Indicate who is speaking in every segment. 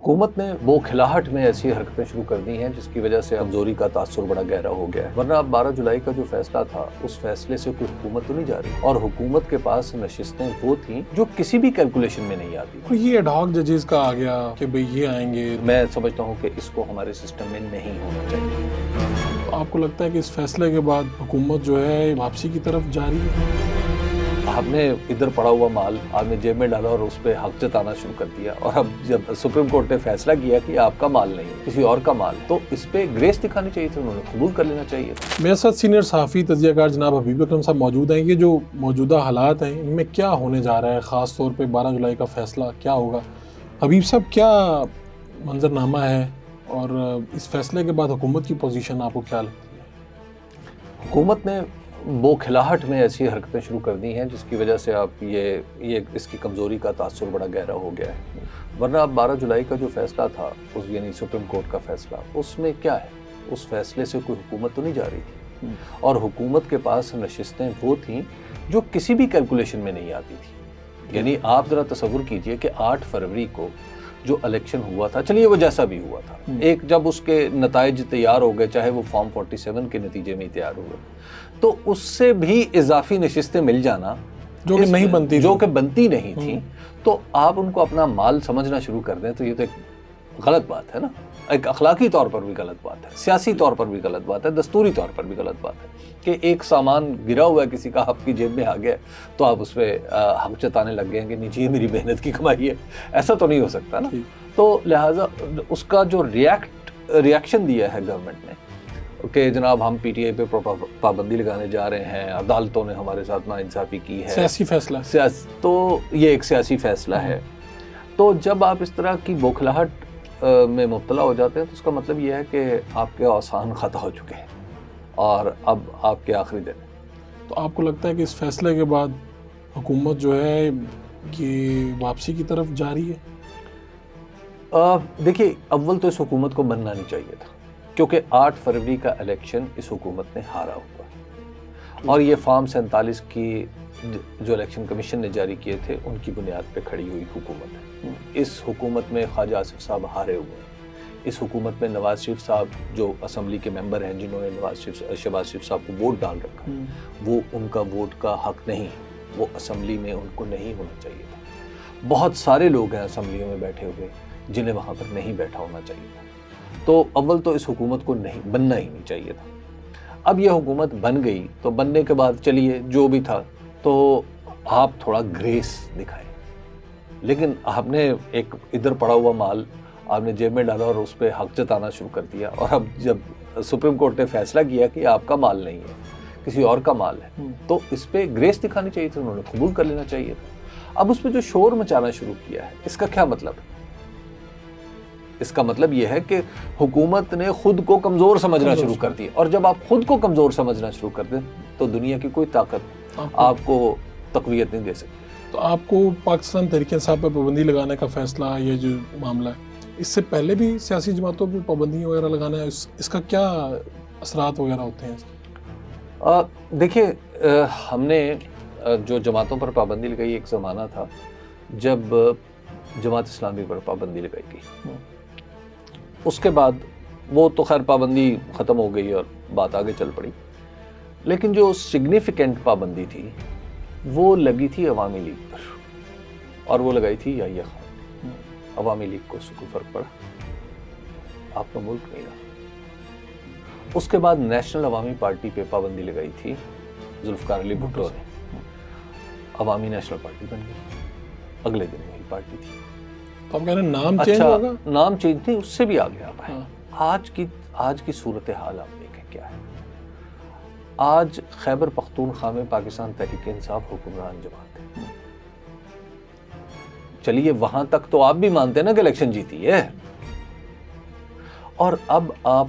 Speaker 1: حکومت نے بوکھلاہٹ میں ایسی حرکتیں شروع کر دی ہیں جس کی وجہ سے کمزوری کا تاثر بڑا گہرا ہو گیا ہے، ورنہ اب 12 جولائی کا جو فیصلہ تھا اس فیصلے سے کوئی حکومت تو نہیں جا رہی، اور حکومت کے پاس نشستیں وہ تھیں جو کسی بھی کیلکولیشن میں نہیں آتی۔
Speaker 2: اور یہ ایڈ ہاک ججز کا آ گیا کہ بھئی یہ آئیں گے،
Speaker 1: میں سمجھتا ہوں کہ اس کو ہمارے سسٹم میں نہیں ہونا چاہیے۔
Speaker 2: آپ کو لگتا ہے کہ اس فیصلے کے بعد حکومت جو ہے واپسی کی طرف جاری ہے؟
Speaker 1: آپ نے ادھر پڑا ہوا مال آپ نے جیب میں ڈالا اور اس پہ حق جتانا شروع کر دیا، اور اب جب سپریم کورٹ نے فیصلہ کیا کہ آپ کا مال نہیں کسی اور کا مال، تو اس پہ گریس دکھانی چاہیے تھی، انہوں نے قبول کر لینا چاہیے تھا۔
Speaker 2: میرے ساتھ سینئر صحافی تجزیہ کار جناب حبیب اکرم صاحب موجود ہیں۔ یہ جو موجودہ حالات ہیں ان میں کیا ہونے جا رہا ہے، خاص طور پہ 12 جولائی کا فیصلہ کیا ہوگا؟ حبیب صاحب کیا منظرنامہ ہے اور اس فیصلے کے بعد حکومت کی پوزیشن آپ کو کیا لگتی ہے؟
Speaker 1: حکومت نے بوکھلاہٹ میں ایسی حرکتیں شروع کر دی ہیں جس کی وجہ سے اب یہ اس کی کمزوری کا تاثر بڑا گہرا ہو گیا ہے، ورنہ اب 12 جولائی کا جو فیصلہ تھا یعنی سپریم کورٹ کا فیصلہ، اس میں کیا ہے، اس فیصلے سے کوئی حکومت تو نہیں جا رہی تھی، اور حکومت کے پاس نشستیں وہ تھیں جو کسی بھی کیلکولیشن میں نہیں آتی تھی۔ یعنی آپ ذرا تصور کیجئے کہ 8 فروری کو جو الیکشن ہوا تھا، چلیے وہ جیسا بھی ہوا تھا، ایک جب اس کے نتائج تیار ہو گئے، چاہے وہ فارم 47 کے نتیجے میں تیار ہوئے، تو اس سے بھی اضافی نشستیں مل جانا
Speaker 2: جو کہ نہیں بنتی،
Speaker 1: جو کہ بنتی نہیں تھی، تو آپ ان کو اپنا مال سمجھنا شروع کر دیں تو یہ تو ایک غلط بات ہے نا، ایک اخلاقی طور پر بھی غلط بات ہے، سیاسی طور پر بھی غلط بات ہے، دستوری طور پر بھی غلط بات ہے کہ ایک سامان گرا ہوا ہے کسی کا آپ کی جیب میں آ گیا تو آپ اس پہ حق جتانے لگ گئے ہیں کہ نیچے یہ میری محنت کی کمائی ہے، ایسا تو نہیں ہو سکتا نا۔ تو لہٰذا اس کا جو ریاکشن دیا ہے گورنمنٹ نے کہ جناب ہم پی ٹی آئی پہ پابندی لگانے جا رہے ہیں، عدالتوں نے ہمارے ساتھ ناانصافی کی ہے،
Speaker 2: سیاسی فیصلہ،
Speaker 1: تو یہ ایک سیاسی فیصلہ ہے، تو جب آپ اس طرح کی بوکھلاہٹ میں مبتلا ہو جاتے ہیں تو اس کا مطلب یہ ہے کہ آپ کے اوسان ختم ہو چکے ہیں اور اب آپ کے آخری دن ہیں۔
Speaker 2: تو آپ کو لگتا ہے کہ اس فیصلے کے بعد حکومت جو ہے یہ واپسی کی طرف جاری ہے؟
Speaker 1: دیکھیے، اول تو اس حکومت کو بننا نہیں چاہیے تھا کیونکہ 8 فروری کا الیکشن اس حکومت نے ہارا ہوا، اور یہ فارم 47 کی جو الیکشن کمیشن نے جاری کیے تھے ان کی بنیاد پہ کھڑی ہوئی حکومت ہے۔ اس حکومت میں خواجہ آصف صاحب ہارے ہوئے ہیں، اس حکومت میں نواز شریف صاحب جو اسمبلی کے ممبر ہیں جنہوں نے شہباز شریف صاحب کو ووٹ ڈال رکھا، وہ ان کا ووٹ کا حق نہیں، وہ اسمبلی میں ان کو نہیں ہونا چاہیے تھا۔ بہت سارے لوگ ہیں اسمبلیوں میں بیٹھے ہوئے جنہیں وہاں پر نہیں بیٹھا ہونا چاہیے تھا، تو اول تو اس حکومت کو نہیں بننا ہی نہیں چاہیے تھا۔ اب یہ حکومت بن گئی تو بننے کے بعد چلیے جو بھی تھا تو آپ تھوڑا گریس دکھائیں، لیکن آپ نے ایک ادھر پڑا ہوا مال آپ نے جیب میں ڈالا اور اس پہ حق جتانا شروع کر دیا، اور اب جب سپریم کورٹ نے فیصلہ کیا کہ آپ کا مال نہیں ہے کسی اور کا مال ہے، تو اس پہ گریس دکھانی چاہیے تھی، انہوں نے قبول کر لینا چاہیے تھا۔ اب اس پہ جو شور مچانا شروع کیا ہے اس کا کیا مطلب ہے؟ اس کا مطلب یہ ہے کہ حکومت نے خود کو کمزور سمجھنا شروع کر دی، اور جب آپ خود کو کمزور سمجھنا شروع کر دیں تو دنیا کی کوئی طاقت آپ کو تقویت نہیں دے سکتی۔
Speaker 2: تو آپ کو پاکستان تحریک انصاف پہ پابندی لگانے کا فیصلہ، یہ جو معاملہ ہے، اس سے پہلے بھی سیاسی جماعتوں پہ پابندی وغیرہ لگانا ہے، اس کا کیا اثرات وغیرہ ہوتے ہیں؟
Speaker 1: دیکھیے، ہم نے جو جماعتوں پر پابندی لگائی، ایک زمانہ تھا جب جماعت اسلامی پر پابندی لگائی گئی، اس کے بعد وہ تو خیر پابندی ختم ہو گئی اور بات آگے چل پڑی، لیکن جو سگنیفیکنٹ پابندی تھی وہ لگی تھی عوامی لیگ پر، اور وہ لگائی تھی یحییٰ خان۔ عوامی لیگ کو اس سے کوئی فرق پڑا؟ آپ کا ملک نہیں رہا۔ اس کے بعد نیشنل عوامی پارٹی پہ پابندی لگائی تھی ذوالفقار علی بھٹو نے، عوامی نیشنل پارٹی بن گئی، اگلے دن وہی پارٹی تھی۔
Speaker 2: تو آپ کہہ رہے ہیں نام چینج ہوگا؟
Speaker 1: نام چینج نہیں، اس سے بھی آگے آپ ہیں۔ آج کی صورتحال آپ دیکھیں کیا ہے۔ آج خیبر پختونخوا میں پاکستان تحریک انصاف حکمران جماعت ہے، چلیے وہاں تک تو آپ بھی مانتے ہیں نا کہ الیکشن جیتی ہے، اور اب آپ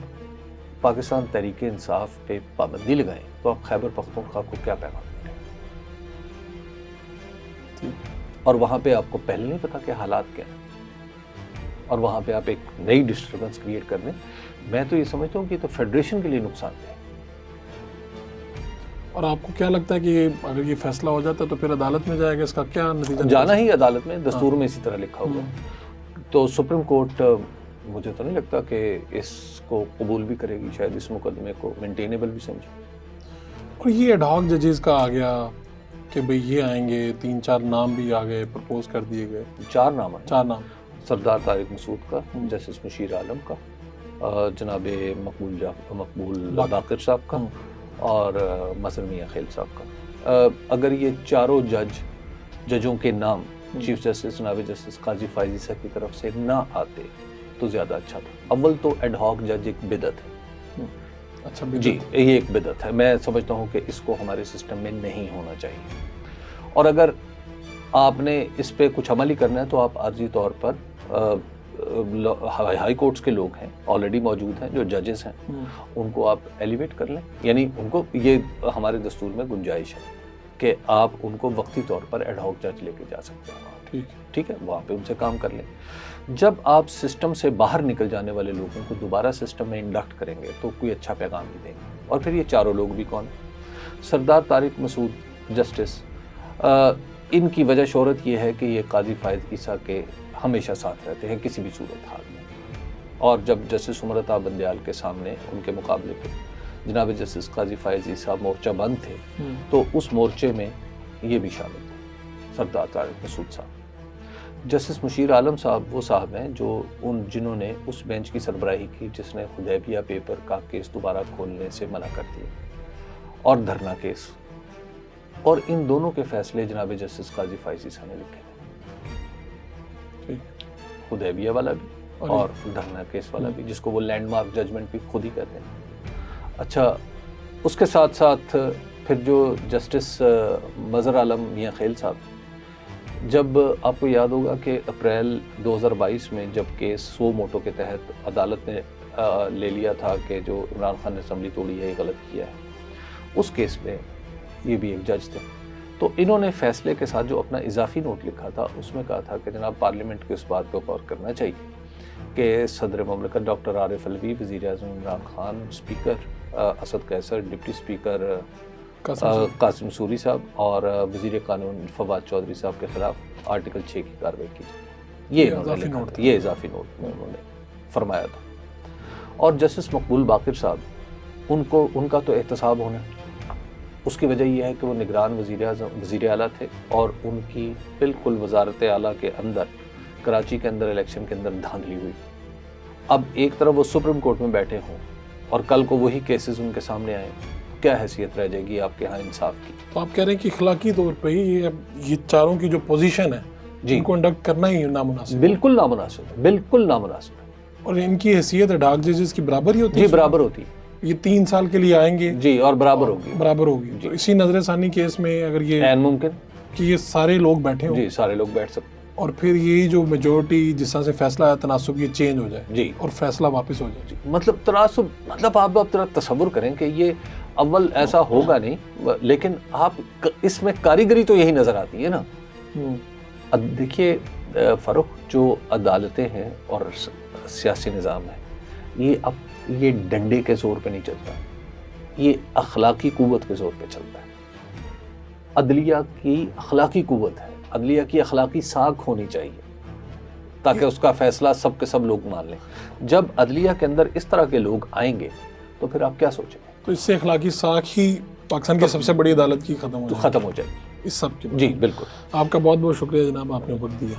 Speaker 1: پاکستان تحریک انصاف پہ پابندی لگائیں تو آپ خیبر پختونخوا کو کیا پیغام دیں گے؟ اور وہاں پہ آپ کو پہلے نہیں پتا کہ حالات کیا ہیں، اور وہاں پہ آپ ایک نئی ڈسٹربنس کریٹ کر دیں۔ میں تو یہ سمجھتا ہوں کہ یہ تو فیڈریشن کے لیے نقصان دہ ہے۔
Speaker 2: اور آپ کو کیا لگتا ہے کہ اگر یہ فیصلہ ہو جاتا ہے تو پھر عدالت میں جائے گا، اس کا کیا نتیجہ؟
Speaker 1: جانا ہی عدالت میں، دستور میں اسی طرح لکھا ہوا ہے تو سپریم کورٹ مجھے تو نہیں لگتا کہ اس کو قبول بھی کرے گی، شاید اس مقدمے کو مینٹینیبل بھی سمجھے.
Speaker 2: اور یہ ایڈ ہاک ججز کا آ گیا کہ بھئی یہ آئیں گے، 3-4 نام بھی آ گئے، پرپوز کر دیے گئے.
Speaker 1: 4 نام ہیں.
Speaker 2: 4 نام.
Speaker 1: سردار طارق مسعود کا، جسٹس مشیر عالم کا، جناب مقبول باقر صاحب کا، اور مظہر میاں خیل صاحب کا. اگر یہ چاروں ججوں کے نام چیف جسٹس جناب جسٹس قاضی فائز عیسیٰ کی طرف سے نہ آتے تو زیادہ اچھا تھا. اول تو ایڈ ہاک جج ایک بدعت ہے.
Speaker 2: اچھا
Speaker 1: جی یہ ایک بدعت ہے. میں سمجھتا ہوں کہ اس کو ہمارے سسٹم میں نہیں ہونا چاہیے. اور اگر آپ نے اس پہ کچھ عمل ہی کرنا ہے تو آپ عارضی طور پر ہائی کورٹس کے لوگ ہیں آلریڈی موجود ہیں جو ججز ہیں، ان کو آپ ایلیویٹ کر لیں. یعنی ان کو، یہ ہمارے دستور میں گنجائش ہے کہ آپ ان کو وقتی طور پر ایڈ ہاک جج لے کے جا سکتے ہیں. ٹھیک ہے، وہاں پہ ان سے کام کر لیں. جب آپ سسٹم سے باہر نکل جانے والے لوگوں کو دوبارہ سسٹم میں انڈکٹ کریں گے تو کوئی اچھا پیغام بھی دیں گے. اور پھر یہ چاروں لوگ بھی کون ہیں؟ سردار طارق مسعود جسٹس، ان کی وجہ شہرت یہ ہے کہ یہ قاضی فائز عیسیٰ کے ہمیشہ ساتھ رہتے ہیں کسی بھی صورت حال میں. اور جب جسٹس عمر عطا بندیال کے سامنے ان کے مقابلے پہ جناب جسٹس قاضی فائز عیسیٰ مورچہ بند تھے تو اس مورچے میں یہ بھی شامل تھے سردار طارق مسعود صاحب. جسٹس مشیر عالم صاحب وہ صاحب ہیں جنہوں نے اس بینچ کی سربراہی کی جس نے حدیبیہ پیپر کا کیس دوبارہ کھولنے سے منع کر دیا، اور دھرنا کیس. اور ان دونوں کے فیصلے جناب جسٹس قاضی فائز عیسیٰ نے لکھے تھے، حدیبیہ والا بھی اور دھرنا کیس والا بھی، جس کو وہ لینڈ مارک ججمنٹ بھی خود ہی کہتے ہیں. اچھا، اس کے ساتھ ساتھ پھر جو جسٹس مظہر عالم میاں خیل صاحب، جب آپ کو یاد ہوگا کہ اپریل 2022 میں جب کیس سو موٹو کے تحت عدالت نے لے لیا تھا کہ جو عمران خان نے اسمبلی توڑی ہے، یہ غلط کیا ہے، اس کیس میں یہ بھی ایک جج تھے. تو انہوں نے فیصلے کے ساتھ جو اپنا اضافی نوٹ لکھا تھا اس میں کہا تھا کہ جناب پارلیمنٹ کو اس بات پہ غور کرنا چاہیے کہ صدر مملکت ڈاکٹر عارف علوی، وزیر اعظم عمران خان، اسپیکر اسد قیصر، ڈپٹی اسپیکر قاسم سوری صاحب اور وزیر قانون فواد چودھری صاحب کے خلاف آرٹیکل 6 کی کارروائی کی جائے. یہ اضافی نوٹ میں انہوں نے فرمایا تھا. اور جسٹس مقبول باقر صاحب، ان کا تو احتساب ہونا، اس کی وجہ یہ ہے کہ وہ نگران وزیر اعلیٰ تھے اور ان کی بالکل وزارت اعلیٰ کے اندر، کراچی کے اندر الیکشن کے اندر دھاندلی ہوئی. اب ایک طرف وہ سپریم کورٹ میں بیٹھے ہوں اور کل کو وہی کیسز ان کے سامنے آئیں، کیا حیثیت رہ جائے گی آپ کے ہاں انصاف کی؟
Speaker 2: تو آپ کہہ رہے ہیں کہ اخلاقی طور پہ یہ چاروں کی جو پوزیشن ہے ان کو انڈکٹ کرنا ہی نامناسب؟
Speaker 1: بالکل نامناسب ہے، بالکل نامناسب ہے.
Speaker 2: اور ان کی حیثیت ڈاک ججز کی برابر ہی ہوتی ہے؟
Speaker 1: جی برابر ہوتی ہے.
Speaker 2: یہ 3 سال کے لیے آئیں گے
Speaker 1: جی، اور برابر ہوگی.
Speaker 2: تو اسی نظر ثانی کیس میں اگر یہ
Speaker 1: عین ممکن
Speaker 2: کہ یہ سارے لوگ بیٹھے ہوں،
Speaker 1: جی سارے لوگ بیٹھ سکتے
Speaker 2: اور پھر یہی جو میجورٹی جس طرح سے فیصلہ آیا تناسب، یہ چینج ہو جائے
Speaker 1: جی
Speaker 2: اور فیصلہ واپس ہو جائے.
Speaker 1: مطلب تناسب، مطلب آپ تصور کریں کہ یہ اول ایسا ہوگا نہیں، لیکن آپ اس میں کاریگری تو یہی نظر آتی ہے نا. دیکھیے فاروق، جو عدالتیں ہیں اور سیاسی نظام ہے، یہ ڈنڈے کے زور پہ نہیں چلتا، یہ اخلاقی قوت کے زور پہ چلتا ہے. عدلیہ کی اخلاقی قوت ہے، عدلیہ کی اخلاقی ساکھ ہونی چاہیے تاکہ اس کا فیصلہ سب کے سب لوگ مان لیں. جب عدلیہ کے اندر اس طرح کے لوگ آئیں گے تو پھر آپ کیا سوچیں گے؟
Speaker 2: تو اس سے اخلاقی ساکھ ہی پاکستان کی سب سے بڑی عدالت کی ختم ہو جائے
Speaker 1: گی
Speaker 2: اس سب کی.
Speaker 1: جی بالکل.
Speaker 2: آپ کا بہت بہت شکریہ جناب، آپ نے وقت دیا.